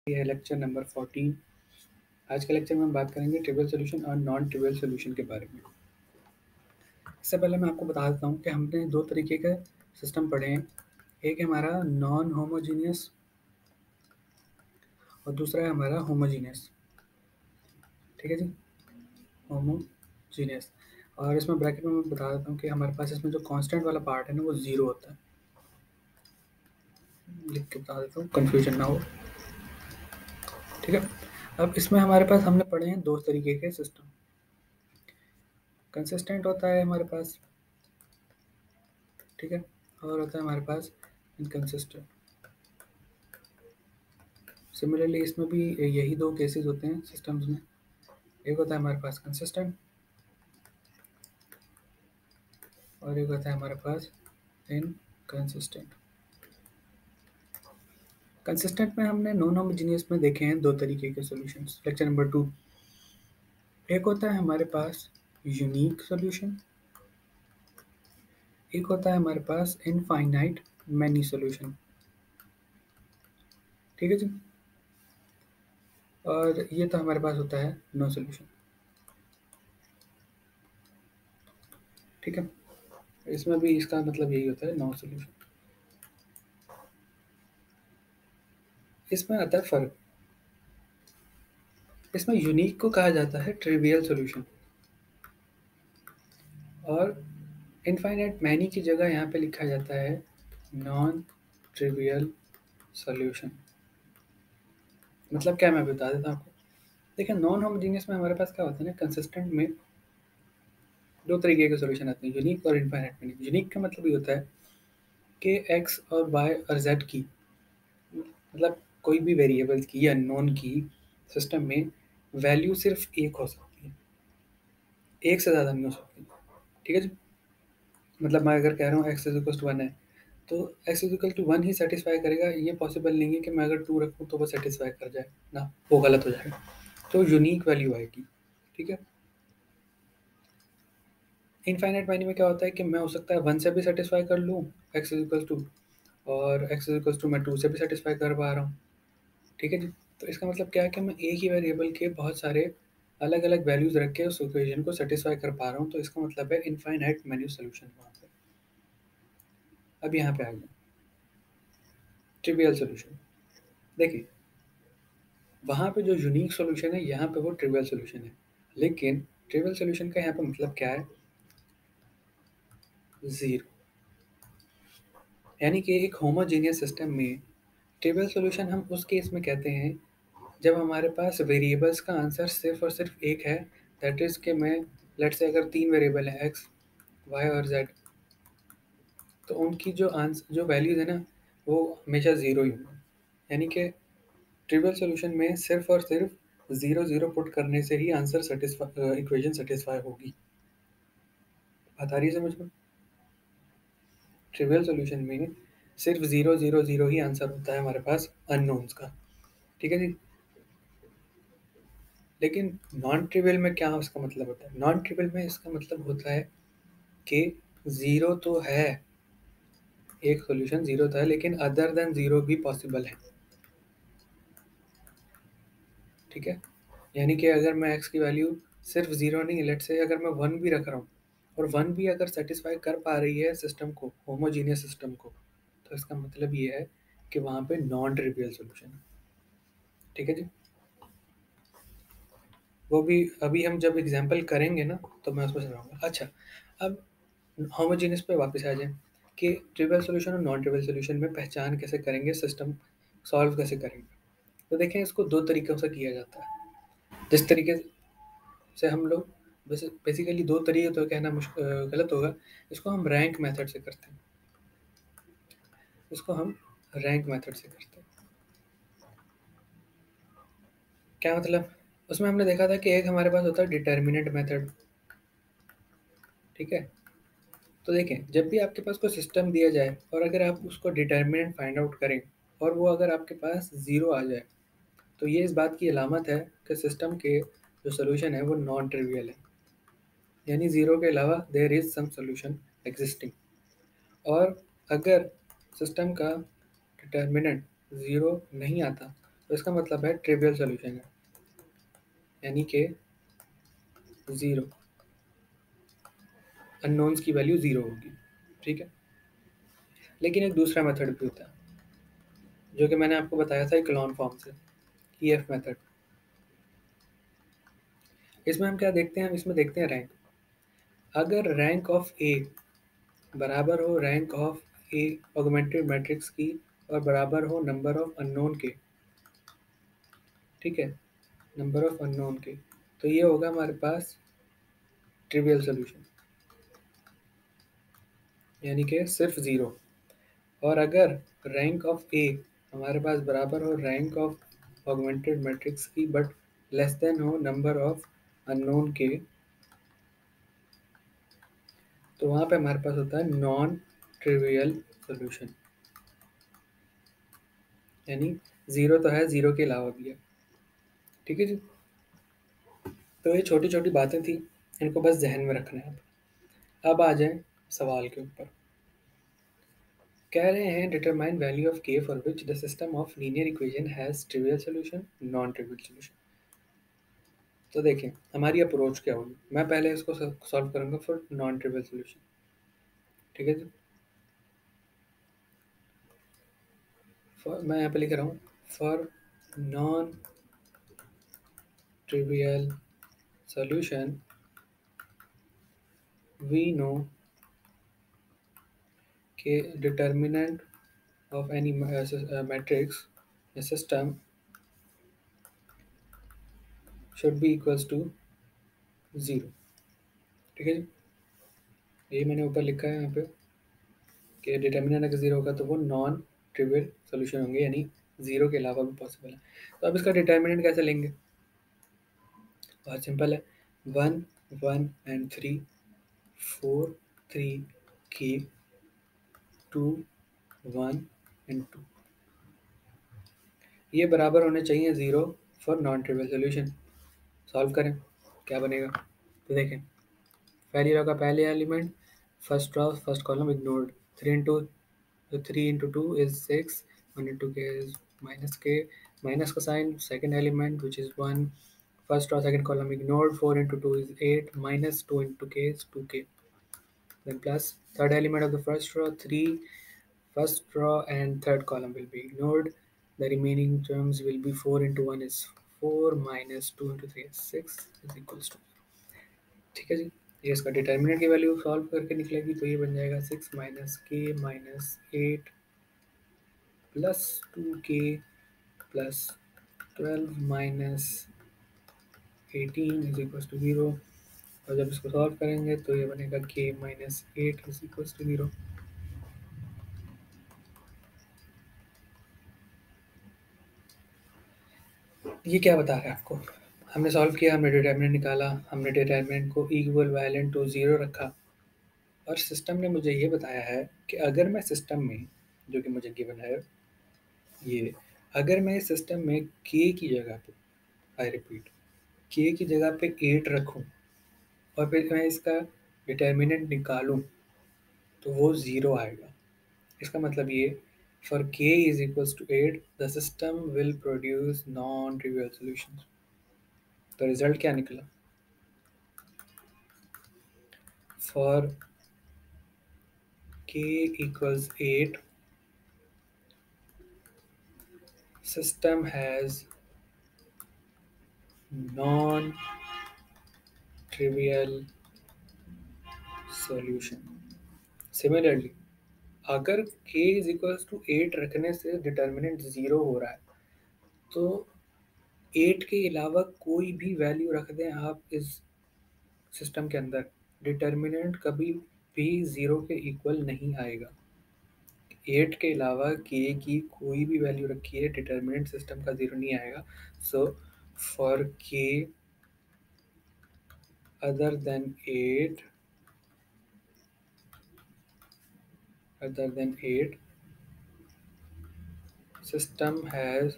ये है lecture number 14। आज के लेक्चर में हम बात करेंगे ट्रिवियल सॉल्यूशन और नॉन ट्रिवियल सॉल्यूशन के बारे में। इससे पहले मैं आपको बता देता हूँ कि हमने दो तरीके के सिस्टम पढ़े हैं। एक है हमारा नॉन होमोजीनियस और दूसरा है हमारा होमोजीनियस। ठीक है जी, होमोजीनियस। और इसमें ब्रैकेट में मैं बता देता हूँ कि हमारे पास इसमें जो कांस्टेंट वाला पार्ट है ना, वो ज़ीरो होता है। लिख के बता देता हूँ, कन्फ्यूजन ना हो। ठीक है, अब इसमें हमारे पास हमने पढ़े हैं दो तरीके के सिस्टम। कंसिस्टेंट होता है हमारे पास, ठीक है, और होता है हमारे पास इनकंसिस्टेंट। सिमिलरली इसमें भी यही दो केसेस होते हैं सिस्टम्स में। एक होता है हमारे पास कंसिस्टेंट और एक होता है हमारे पास इनकंसिस्टेंट। कंसिस्टेंट में हमने नॉन होमोजेनियस में देखे हैं दो तरीके के सॉल्यूशंस, लेक्चर नंबर 2। एक होता है हमारे पास यूनिक सॉल्यूशन, एक होता है हमारे पास इनफाइनाइट मैनी सॉल्यूशन। ठीक है जी, और ये तो हमारे पास होता है नो सॉल्यूशन। ठीक है, इसमें भी इसका मतलब यही होता है, नो सॉल्यूशन। इसमें आता है फर्क। इसमें यूनिक को कहा जाता है ट्रिवियल सॉल्यूशन और इनफाइनाइट मैनी की जगह यहाँ पे लिखा जाता है नॉन ट्रिवियल सॉल्यूशन। मतलब क्या, मैं बता देता हूँ आपको। देखिए, नॉन होमोजेनियस में हमारे पास क्या होता है ना, कंसिस्टेंट में दो तरीके के सॉल्यूशन आते हैं, यूनिक और इनफाइनाइट मैनी। यूनिक का मतलब ये होता है कि एक्स और वाई और जेड की, मतलब कोई भी वेरिएबल्स की या नॉन की सिस्टम में वैल्यू सिर्फ एक हो सकती है, एक से ज़्यादा नहीं हो सकती। ठीक है जी, मतलब मैं अगर कह रहा हूँ एक्स इज इक्वल टू 1 है, तो एक्स इज इक्वल टू 1 ही सेटिस्फाई करेगा। ये पॉसिबल नहीं है कि मैं अगर 2 रखूँ तो वो सेटिस्फाई कर जाए ना, वो गलत हो जाएगा। तो यूनिक वैल्यू आएगी। ठीक है, इनफाइनाइट मैनी में क्या होता है कि मैं हो सकता है 1 से भी सेटिस्फाई कर लूँ एक्स इज इक्वल टू, और एक्स इज इक्वल टू मैं 2 से भी सेटिस्फाई कर पा रहा हूँ। ठीक है जी, तो इसका मतलब क्या है कि मैं एक ही वेरिएबल के बहुत सारे अलग अलग वैल्यूज रख के उस इक्वेशन को सेटिस्फाई कर पा रहा हूँ। तो इसका मतलब है इनफाइनाइट मैनी सोल्यूशन वहाँ पे। अब यहाँ पे आ गया ट्रिवियल सोल्यूशन। देखिए, वहाँ पे जो यूनिक सॉल्यूशन है, यहाँ पे वो ट्रिवियल सॉल्यूशन है। लेकिन ट्रिवियल सॉल्यूशन का यहाँ पे मतलब क्या है, ज़ीरो। यानी कि एक होमोजेनियस सिस्टम में ट्रिवियल सॉल्यूशन हम उस केस में कहते हैं जब हमारे पास वेरिएबल्स का आंसर सिर्फ और सिर्फ एक है। दैट इज़ कि मैं, लेट्स से अगर 3 वेरिएबल है एक्स, वाई और जेड, तो उनकी जो वैल्यूज़ है ना, वो हमेशा ज़ीरो ही होंगी। यानी कि ट्रिवियल सॉल्यूशन में सिर्फ और सिर्फ ज़ीरो ज़ीरो पुट करने से ही आंसर इक्वेशन सेटिस्फाई होगी। बात आ रही है समझ में? ट्रिवियल सॉल्यूशन में सिर्फ ज़ीरो ज़ीरो ज़ीरो ही आंसर होता है हमारे पास अननोन्स का। ठीक है जी, लेकिन नॉन ट्रिवियल में क्या उसका मतलब होता है? नॉन ट्रिवियल में इसका मतलब होता है कि ज़ीरो तो है, एक सॉल्यूशन ज़ीरो तो है, लेकिन अदर देन ज़ीरो भी पॉसिबल है। ठीक है, यानी कि अगर मैं एक्स की वैल्यू सिर्फ ज़ीरो नहीं, लेट्स से अगर मैं 1 भी रख रहा हूँ और 1 भी अगर सेटिस्फाई कर पा रही है सिस्टम को, होमोजीनियस सिस्टम को, तो इसका मतलब ये है कि वहाँ पे नॉन ट्रिवियल सॉल्यूशन है। ठीक है जी, वो भी अभी हम जब एग्जांपल करेंगे ना, तो मैं उसमें समझाऊंगा। अच्छा, अब होमोजेनियस पे वापस आ जाएं कि ट्रिवियल सॉल्यूशन और नॉन ट्रिवियल सॉल्यूशन में पहचान कैसे करेंगे, सिस्टम सॉल्व कैसे करेंगे। तो देखें, इसको दो तरीक़ों से किया जाता है। जिस तरीके से हम लोग, वैसे बेसिकली दो तरीके तो कहना गलत होगा। इसको हम रैंक मेथड से करते हैं। इसको हम रैंक मेथड से करते हैं। क्या मतलब? उसमें हमने देखा था कि एक हमारे पास होता है डिटर्मिनेंट मेथड। ठीक है, तो देखें, जब भी आपके पास कोई सिस्टम दिया जाए और अगर आप उसको डिटर्मिनेंट फाइंड आउट करें और वो अगर आपके पास ज़ीरो आ जाए, तो ये इस बात की अलामत है कि सिस्टम के जो सोल्यूशन है वो नॉन ट्रिवियल है। यानी ज़ीरो के अलावा there is some solution existing. और अगर सिस्टम का डिटर्मिनेंट ज़ीरो नहीं आता, तो इसका मतलब है ट्रिवियल सोल्यूशन है, यानी कि ज़ीरो, अननोन्स की वैल्यू ज़ीरो होगी। ठीक है, लेकिन एक दूसरा मेथड भी होता है जो कि मैंने आपको बताया था इक्लोन फॉर्म से, ईएफ मेथड। इसमें हम क्या देखते हैं, इसमें देखते हैं रैंक। अगर रैंक ऑफ ए बराबर हो rank of A augmented matrix की और बराबर हो नंबर ऑफ अननोन के, ठीक है, नंबर ऑफ अननोन के, तो ये होगा हमारे पास ट्रिवियल सोल्यूशन, यानी कि सिर्फ ज़ीरो। और अगर रैंक ऑफ ए हमारे पास बराबर हो रैंक ऑफ ऑगमेंटेड मैट्रिक्स की बट लेस देन हो नंबर ऑफ अननोन के, तो वहाँ पे हमारे पास होता है नॉन ट्रिवियल सोल्यूशन, यानी ज़ीरो तो है, ज़ीरो के अलावा भी है। ठीक है जी, तो ये छोटी छोटी बातें थी, इनको बस जहन में रखना है। अब आ जाए सवाल के ऊपर। कह रहे हैं डिटरमाइन वैल्यू ऑफ के for which the system of linear equation has trivial solution, non trivial solution. तो देखें हमारी अप्रोच क्या होगी। मैं पहले इसको सॉल्व करूंगा फॉर नॉन ट्रिवियल सॉल्यूशन। ठीक है जी, मैं यहाँ पे लिख रहा हूँ for non trivial solution we know K determinant of any matrix a system should be equals to zero. ठीक है जी, ये मैंने ऊपर लिखा है यहाँ पे कि डिटर्मिनेंट अगर ज़ीरो होगा तो वो नॉन ट्रिवियल सोल्यूशन होंगे, यानी ज़ीरो के अलावा भी पॉसिबल है। तो अब इसका डिटर्मिनेंट कैसे लेंगे, बहुत सिंपल है। One one and three, four three की, टू वन एंड टू, ये बराबर होने चाहिए zero for non trivial solution. Solve करें क्या बनेगा, तो देखें पहली रो का पहले element, first row first column ignored, three into two is six, one into k is minus k, minus का sign, second element which is one, first row second column ignored, four into two is eight, minus two into k is to के, then plus third element of the first row, three, first row and third column will be ignored, the remaining terms will be four into one is four, minus two into three is six, is equals to, ठीक है जी। ये इसका determinant की value solve करके निकलेगी, तो ये बन जाएगा six minus k minus eight plus two k plus twelve minus eighteen is equal to zero. और जब इसको सॉल्व करेंगे तो ये बनेगा k minus eight is equal to zero. ये क्या बता रहा है आपको, हमने सॉल्व किया, हमने डिटर्मिनेंट निकाला, हमने डिटर्मिनेंट को इक्वल वायलेंट टू ज़ीरो रखा, और सिस्टम ने मुझे ये बताया है कि अगर मैं सिस्टम में, जो कि मुझे गिवन है ये, अगर मैं इस सिस्टम में के की जगह पे, आई रिपीट, के की जगह पे एट रखूं और फिर मैं इसका डिटर्मिनेंट निकालूं तो वो ज़ीरो आएगा। इसका मतलब ये, for k is equals to eight the system will produce non trivial solutions. तो रिजल्ट क्या निकला, for k equals eight system has non trivial solution. Similarly अगर k is equals to eight रखने से डिटर्मिनेंट ज़ीरो हो रहा है, तो एट के अलावा कोई भी वैल्यू रख दें आप इस सिस्टम के अंदर, डिटर्मिनेंट कभी भी ज़ीरो के इक्वल नहीं आएगा। एट के अलावा के की कोई भी वैल्यू रखी है, डिटर्मिनेंट सिस्टम का ज़ीरो नहीं आएगा। So for k other than eight, system has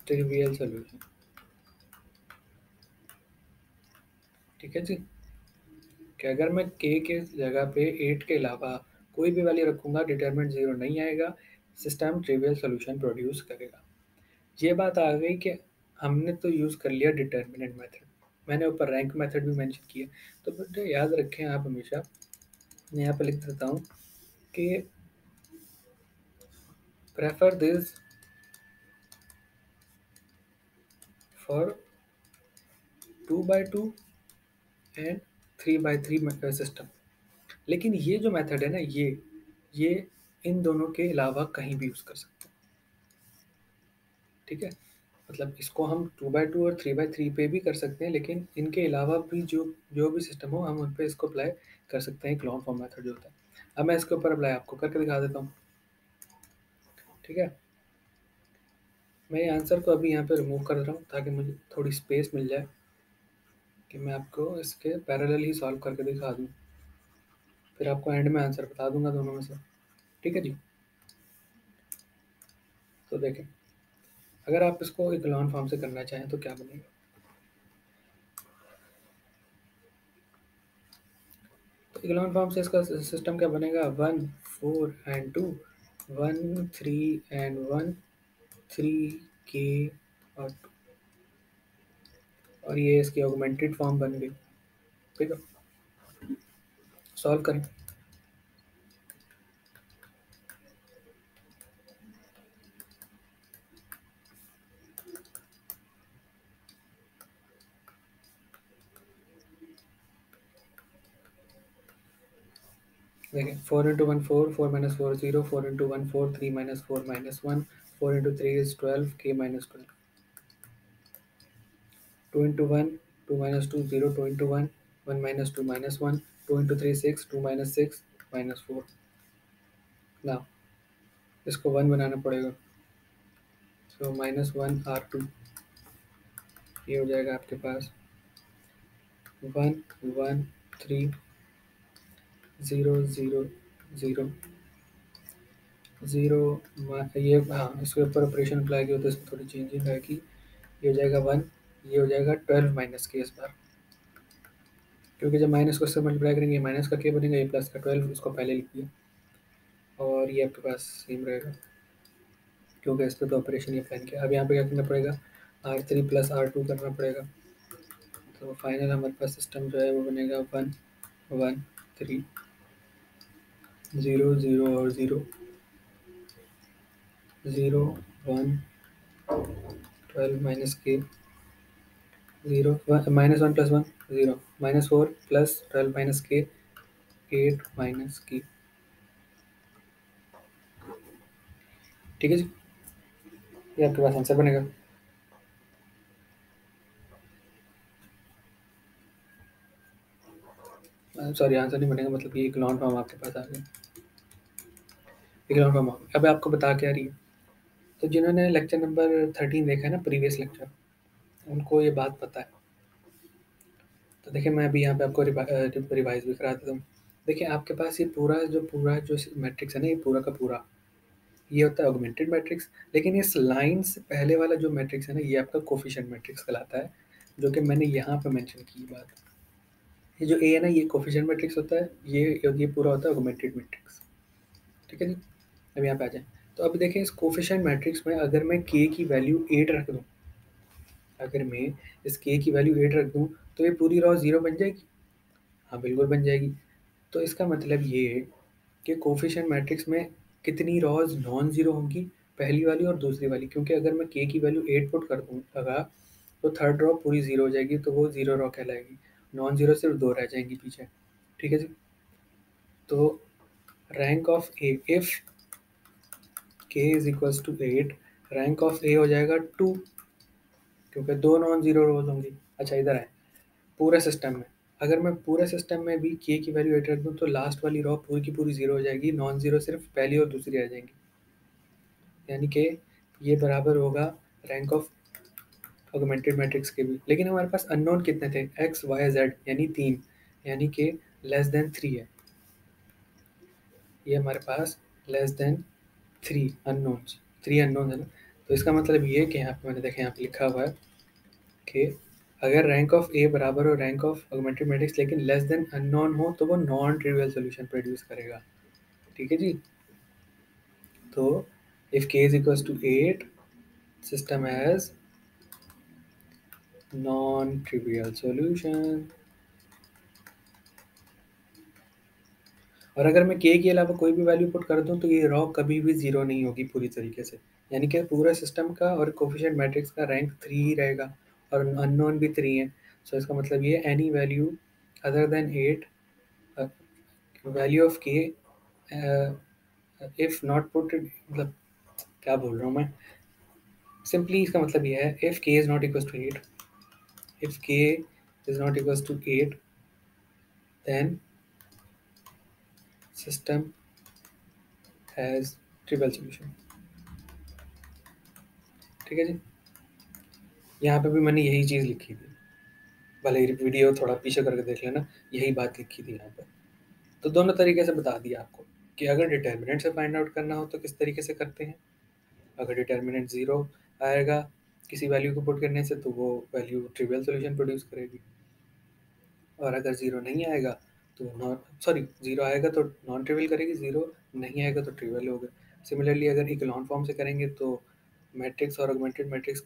trivial solution. ठीक है जी, कि अगर मैं के जगह पे एट के अलावा कोई भी वैल्यू रखूंगा डिटरमिनेंट ज़ीरो नहीं आएगा, सिस्टम ट्रिवियल सोल्यूशन प्रोड्यूस करेगा। ये बात आ गई कि हमने तो यूज़ कर लिया डिटर्मिनेंट मेथड, मैंने ऊपर रैंक मेथड भी मेंशन किया। तो बेटा याद रखें आप हमेशा, मैं यहाँ पे लिख देता हूँ कि prefer this for 2x2 and 3x3 system. लेकिन ये जो मेथड है ना, ये इन दोनों के अलावा कहीं भी यूज़ कर सकते हैं, ठीक है। मतलब इसको हम 2x2 और 3x3 पे भी कर सकते हैं, लेकिन इनके अलावा भी जो जो भी सिस्टम हो हम उन पे इसको अप्लाई कर सकते हैं, क्लोन फॉर्म मेथड जो होता है। अब मैं इसके ऊपर अप्लाई आपको करके दिखा देता हूँ, ठीक है। मैं ये आंसर को अभी यहाँ पे रिमूव कर रहा हूँ ताकि मुझे थोड़ी स्पेस मिल जाए कि मैं आपको इसके पैरेलल ही सॉल्व करके दिखा दूँ, फिर आपको एंड में आंसर बता दूंगा दोनों में से, ठीक है जी। तो देखें, अगर आप इसको इक्लोन फॉर्म से करना चाहें तो क्या बनेगा। तो इक्लोन फॉर्म से इसका सिस्टम क्या बनेगा, 1 4 एंड 2, 1 3 एंड 1, 3 के और 2, और ये इसकी ऑगमेंटेड फॉर्म बन गई, ठीक है। सॉल्व करें। देखिए 4 into 1 4, 4 minus 4 0, 4 into 1 4, 3 minus 4 -1, 4 into 3 is 12, k minus 12, 2 into 1 2 minus 2 0, 2 into 1 1 minus 2 -1, 2 into 3 6, 2 minus 6 -4। ना इसको 1 बनाना पड़ेगा, सो -1 R2, ये हो जाएगा आपके पास 1 1 3 0 0 0 0। ये हाँ, इसके ऊपर ऑपरेशन अप्लाई किया तो इसमें थोड़ी चेंजिंग आएगी, ये हो जाएगा 1, ये हो जाएगा 12 माइनस के इस बार, क्योंकि जब माइनस को इससे मल्टीप्लाई करेंगे माइनस का के बनेगा, ये प्लस का 12 इसको पहले लिख दिया, और ये आपके पास सेम रहेगा क्योंकि इस पर तो ऑपरेशन ये प्लान किया। अब यहाँ पे क्या करना पड़ेगा, R3 प्लस R2 करना पड़ेगा, तो फाइनल हमारे पास सिस्टम जो है वो बनेगा 1 1 3 0 0 और 0 0 1 12 माइनस के 0 -1 प्लस 1 0 -4 प्लस 12 माइनस के 8 माइनस के, ठीक है जी। ये आपके पास आंसर बनेगा। सॉरी, आंसर नहीं बनेगा, मतलब ये इक्लॉन फॉर्म आपके पास आ गया, इक्लॉन फॉर्म। अब आपको बता क्या रही है, तो जिन्होंने लेक्चर नंबर 13 देखा है ना, प्रीवियस लेक्चर, उनको ये बात पता है। तो देखिए मैं अभी यहाँ पे आपको रिवाइज भी करा देता हूँ। देखिए आपके पास ये पूरा जो मैट्रिक्स है ना, ये पूरा का पूरा ये होता है ऑगमेंटेड मैट्रिक्स, लेकिन इस लाइन से पहले वाला जो मैट्रिक्स है ना, ये आपका कोफिशिएंट मैट्रिक्स कहलाता है, जो कि मैंने यहाँ पे मेंशन की बात। ये जो ए है ना, ये कोफिशिएंट मैट्रिक्स होता है, ये पूरा होता है ऑगमेंटेड मैट्रिक्स, ठीक है जी। अब यहाँ पे आ जाए, तो अब देखें इस कोफिशिएंट मैट्रिक्स में अगर मैं के की वैल्यू 8 रख दूँ, अगर मैं इस के की वैल्यू 8 रख दूँ, तो ये पूरी रॉ 0 बन जाएगी। हाँ बिल्कुल बन जाएगी। तो इसका मतलब ये है कि कोफिशिएंट मैट्रिक्स में कितनी रॉज नॉन ज़ीरो होंगी, पहली वाली और दूसरी वाली, क्योंकि अगर मैं के की वैल्यू 8 पुट कर दूँ लगा, तो थर्ड रॉ पूरी ज़ीरो हो जाएगी, तो वो ज़ीरो रॉ कहलाएगी, नॉन ज़ीरो सिर्फ 2 रह जाएंगी पीछे, ठीक है जी। तो rank of A, if K is equals to 8, rank of A हो जाएगा 2, क्योंकि 2 नॉन ज़ीरो रोज होंगी। अच्छा इधर आए, पूरे सिस्टम में अगर मैं पूरे सिस्टम में भी के की वैल्यू 8 रख दूँ, तो लास्ट वाली रॉ पूरी की पूरी ज़ीरो हो जाएगी, नॉन ज़ीरो सिर्फ पहली और दूसरी रह जाएंगी, यानी कि ये बराबर होगा रैंक ऑफ ऑगमेंटेड मैट्रिक्स के भी। लेकिन हमारे पास अननोन कितने थे, एक्स वाई जेड, यानी 3, यानी कि लेस देन 3 है, ये हमारे पास लेस देन 3 अननोन्स, 3 अननोन है ना। तो इसका मतलब ये कि यहाँ पे मैंने देखा, यहाँ पे लिखा हुआ है कि अगर रैंक ऑफ ए बराबर हो रैंक ऑफ ऑगमेंटेड मैट्रिक्स लेकिन लेस देन अननोन हो, तो वो नॉन ट्रिवियल सॉल्यूशन प्रोड्यूस करेगा, ठीक है जी। तो इफ के is equals to 8, system has non trivial solution. और अगर मैं के अलावा कोई भी वैल्यू पुट कर दूं तो ये रॉ कभी भी जीरो नहीं होगी पूरी तरीके से, यानी कि पूरा सिस्टम का और कोफिशिएंट मैट्रिक्स का रैंक 3 ही रहेगा और अननोन भी 3 है। सो इसका मतलब ये any value other than 8 value of के इफ नॉट पुट, मतलब क्या बोल रहा हूँ मैं, सिंपली इसका मतलब ये है इफ के is not equal to 8, if के is not equal to 8 then system has trivial solution. ठीक है जी, यहाँ पे भी मैंने यही चीज़ लिखी थी, भले ही वीडियो थोड़ा पीछे करके देख लेना, यही बात लिखी थी यहाँ पे। तो दोनों तरीके से बता दिया आपको कि अगर डिटर्मिनेंट से फाइंड आउट करना हो तो किस तरीके से करते हैं। अगर डिटर्मिनेंट ज़ीरो आएगा किसी वैल्यू को पुट करने से तो वो वैल्यू ट्रिवियल सॉल्यूशन प्रोड्यूस करेगी, और अगर ज़ीरो नहीं आएगा तो नॉन सॉरी ज़ीरो आएगा तो नॉन ट्रिवियल करेगी, ज़ीरो नहीं आएगा तो ट्रिवियल होगा। सिमिलरली अगर इकोलॉन फॉर्म से करेंगे तो मैट्रिक्स और ऑगमेंटेड मैट्रिक्स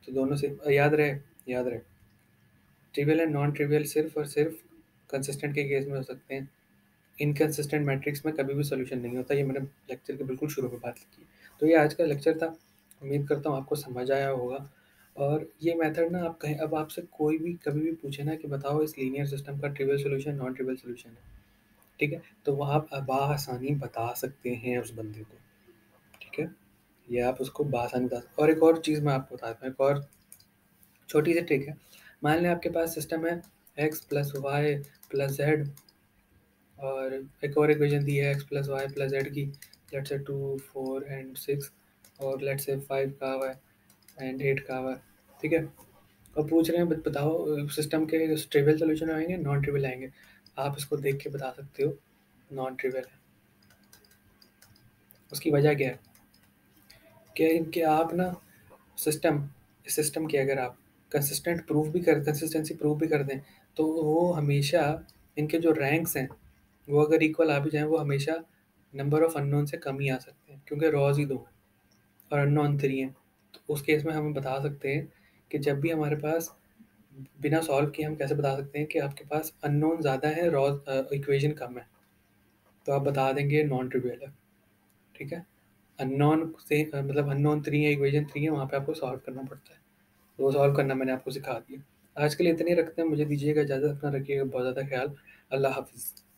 तो दोनों से याद रहे ट्रिवियल एंड नॉन ट्रिवियल सिर्फ और सिर्फ कंसिस्टेंट के केस में हो सकते हैं। इनकंसिस्टेंट मैट्रिक्स में कभी भी सॉल्यूशन नहीं होता। ये मैंने लेक्चर के बिल्कुल शुरू में बात लिखी। तो ये आज का लेक्चर था, उम्मीद करता हूँ आपको समझ आया होगा। और ये मेथड ना आप कहीं अब आपसे कोई भी कभी भी पूछे ना कि बताओ इस लीनियर सिस्टम का trivial solution non trivial solution है, ठीक है, तो वो आप बासानी बता सकते हैं उस बंदे को। ठीक है, ये आप उसको बासानी बता सकते। और एक और चीज़ मैं आपको बताता हूँ, एक और छोटी सी ट्रिक है। मान लें आपके पास सिस्टम है x plus y plus z, और एक और इक्वेशन दी है x plus y plus z की, लेट्स से 2 4 एंड 6, और लेट्स से 5 का हुआ है एंड 8 का हुआ है। ठीक है, और पूछ रहे हैं बताओ सिस्टम के ट्रिवियल सोल्यूशन आएंगे नॉन ट्रिवियल आएंगे। आप इसको देख के बता सकते हो नॉन ट्रिवियल है। उसकी वजह क्या है कि इनके आप ना सिस्टम सिस्टम की अगर आप कंसिस्टेंसी प्रूव भी कर दें तो वो हमेशा इनके जो रैंक्स हैं वो अगर इक्वल आ भी जाएँ वो हमेशा नंबर ऑफ अननोन से कम ही आ सकते हैं, क्योंकि रॉज़ ही 2 हैं और अननोन 3 हैं। तो उस केस में हम बता सकते हैं कि जब भी हमारे पास बिना सॉल्व किए हम कैसे बता सकते हैं कि आपके पास अननोन ज़्यादा है, इक्वेशन कम है, तो आप बता देंगे नॉन ट्रिवियल है। ठीक है, अननोन से मतलब अननोन 3 है, इक्वेशन 3 है, वहाँ पे आपको सॉल्व करना पड़ता है। तो वो सॉल्व करना मैंने आपको सिखा दिया। आज के लिए इतने ही रखते हैं, मुझे दीजिएगा इजाज़त, अपना रखिएगा बहुत ज़्यादा ख्याल। अल्लाह हाफ़िज़।